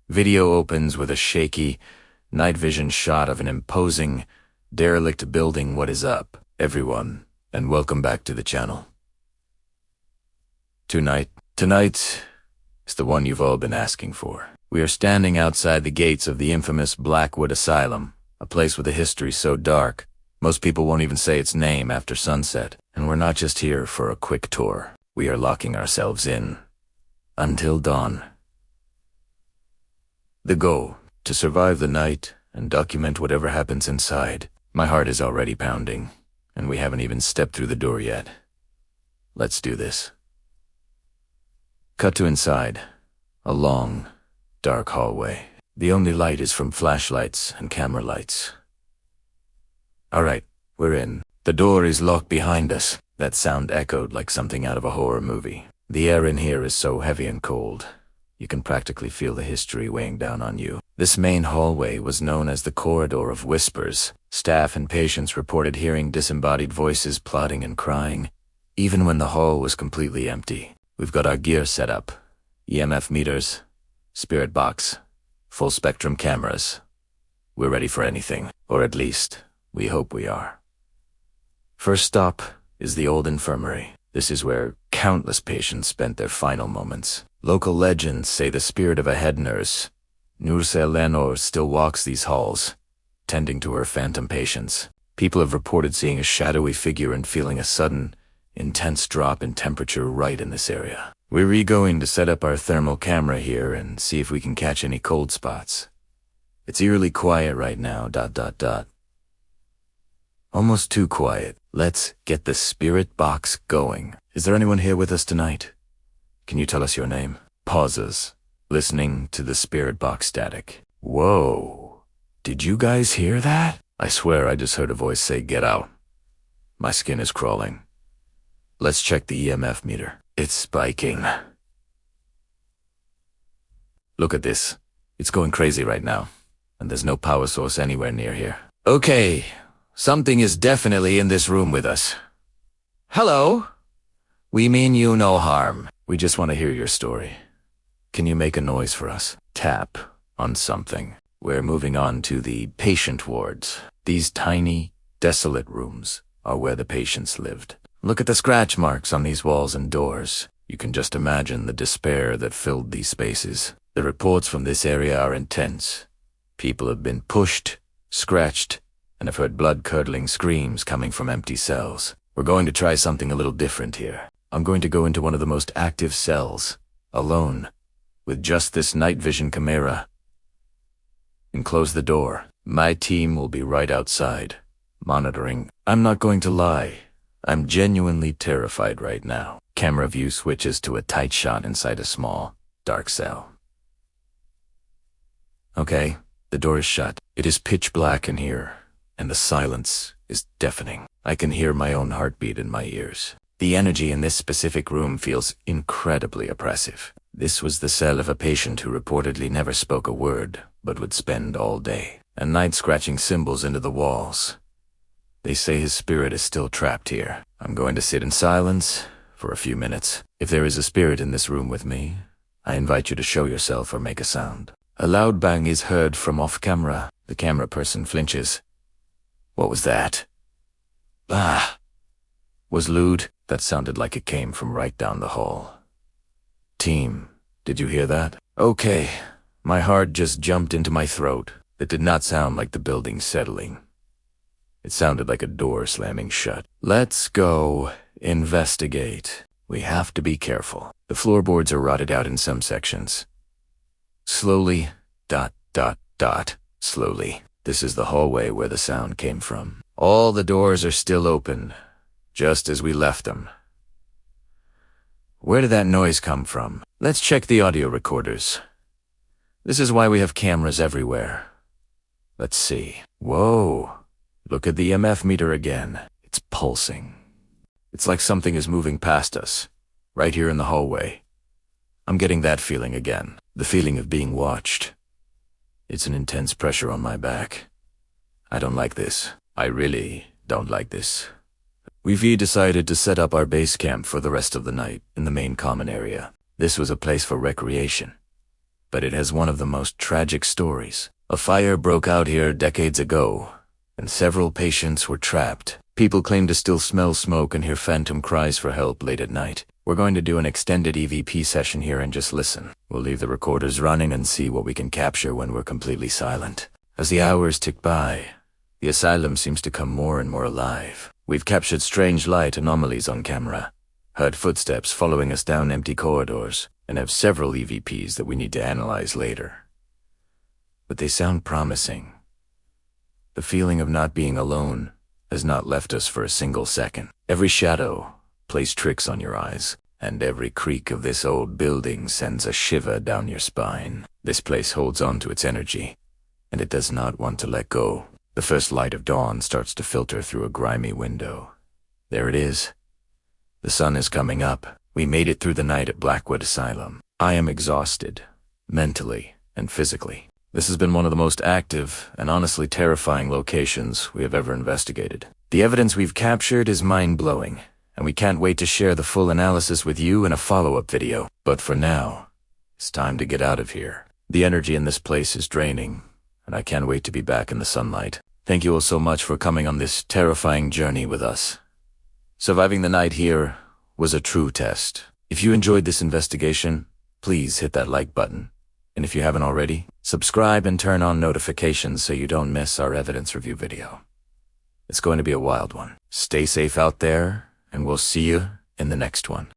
Video opens with a shaky, night vision shot of an imposing, derelict building. What is up, everyone, and welcome back to the channel. Tonight is the one you've all been asking for. We are standing outside the gates of the infamous Blackwood Asylum, a place with a history so dark, most people won't even say its name after sunset. And we're not just here for a quick tour. We are locking ourselves in until dawn. The goal, to survive the night and document whatever happens inside. My heart is already pounding, and we haven't even stepped through the door yet. Let's do this. Cut to inside. A long, dark hallway. The only light is from flashlights and camera lights. Alright, we're in. The door is locked behind us. That sound echoed like something out of a horror movie. The air in here is so heavy and cold. You can practically feel the history weighing down on you. This main hallway was known as the Corridor of Whispers. Staff and patients reported hearing disembodied voices plotting and crying, even when the hall was completely empty. We've got our gear set up. EMF meters, spirit box, full spectrum cameras. We're ready for anything, or at least, we hope we are. First stop is the old infirmary. This is where countless patients spent their final moments. Local legends say the spirit of a head nurse, Nurse Eleanor, still walks these halls, tending to her phantom patients. People have reported seeing a shadowy figure and feeling a sudden, intense drop in temperature right in this area. We're going to set up our thermal camera here and see if we can catch any cold spots. It's eerily quiet right now, ... Almost too quiet. Let's get the spirit box going. Is there anyone here with us tonight? Can you tell us your name? Pauses, listening to the spirit box static. Whoa. Did you guys hear that? I swear I just heard a voice say, "Get out." My skin is crawling. Let's check the EMF meter. It's spiking. Look at this. It's going crazy right now, and there's no power source anywhere near here. Okay. Something is definitely in this room with us. Hello? We mean you no harm. We just want to hear your story. Can you make a noise for us? Tap on something. We're moving on to the patient wards. These tiny, desolate rooms are where the patients lived. Look at the scratch marks on these walls and doors. You can just imagine the despair that filled these spaces. The reports from this area are intense. People have been pushed, scratched, and have heard blood-curdling screams coming from empty cells. We're going to try something a little different here. I'm going to go into one of the most active cells, alone, with just this night vision camera, and close the door. My team will be right outside, monitoring. I'm not going to lie. I'm genuinely terrified right now. Camera view switches to a tight shot inside a small, dark cell. Okay, the door is shut. It is pitch black in here, and the silence is deafening. I can hear my own heartbeat in my ears. The energy in this specific room feels incredibly oppressive. This was the cell of a patient who reportedly never spoke a word, but would spend all day and night scratching symbols into the walls. They say his spirit is still trapped here. I'm going to sit in silence for a few minutes. If there is a spirit in this room with me, I invite you to show yourself or make a sound. A loud bang is heard from off-camera. The camera person flinches. What was that? Ah! Was lewd? That sounded like it came from right down the hall. Team, did you hear that? Okay, my heart just jumped into my throat. It did not sound like the building settling. It sounded like a door slamming shut. Let's go investigate. We have to be careful. The floorboards are rotted out in some sections. Slowly, ... slowly. This is the hallway where the sound came from. All the doors are still open, just as we left them. Where did that noise come from? Let's check the audio recorders. This is why we have cameras everywhere. Let's see. Whoa. Look at the EMF meter again. It's pulsing. It's like something is moving past us, right here in the hallway. I'm getting that feeling again. The feeling of being watched. It's an intense pressure on my back. I don't like this. I really don't like this. We've decided to set up our base camp for the rest of the night in the main common area. This was a place for recreation. but it has one of the most tragic stories. A fire broke out here decades ago, and several patients were trapped. People claim to still smell smoke and hear phantom cries for help late at night. We're going to do an extended EVP session here and just listen. We'll leave the recorders running and see what we can capture when we're completely silent. As the hours tick by, the asylum seems to come more and more alive. We've captured strange light anomalies on camera, heard footsteps following us down empty corridors, and have several EVPs that we need to analyze later. But they sound promising. The feeling of not being alone has not left us for a single second. Every shadow plays tricks on your eyes, and every creak of this old building sends a shiver down your spine. This place holds on to its energy, and it does not want to let go. The first light of dawn starts to filter through a grimy window. There it is. The sun is coming up. We made it through the night at Blackwood Asylum. I am exhausted, mentally and physically. This has been one of the most active and honestly terrifying locations we have ever investigated. The evidence we've captured is mind-blowing, and we can't wait to share the full analysis with you in a follow-up video. But for now, it's time to get out of here. The energy in this place is draining, and I can't wait to be back in the sunlight. Thank you all so much for coming on this terrifying journey with us. Surviving the night here was a true test. If you enjoyed this investigation, please hit that like button. And if you haven't already, subscribe and turn on notifications so you don't miss our evidence review video. It's going to be a wild one. Stay safe out there, and we'll see you in the next one.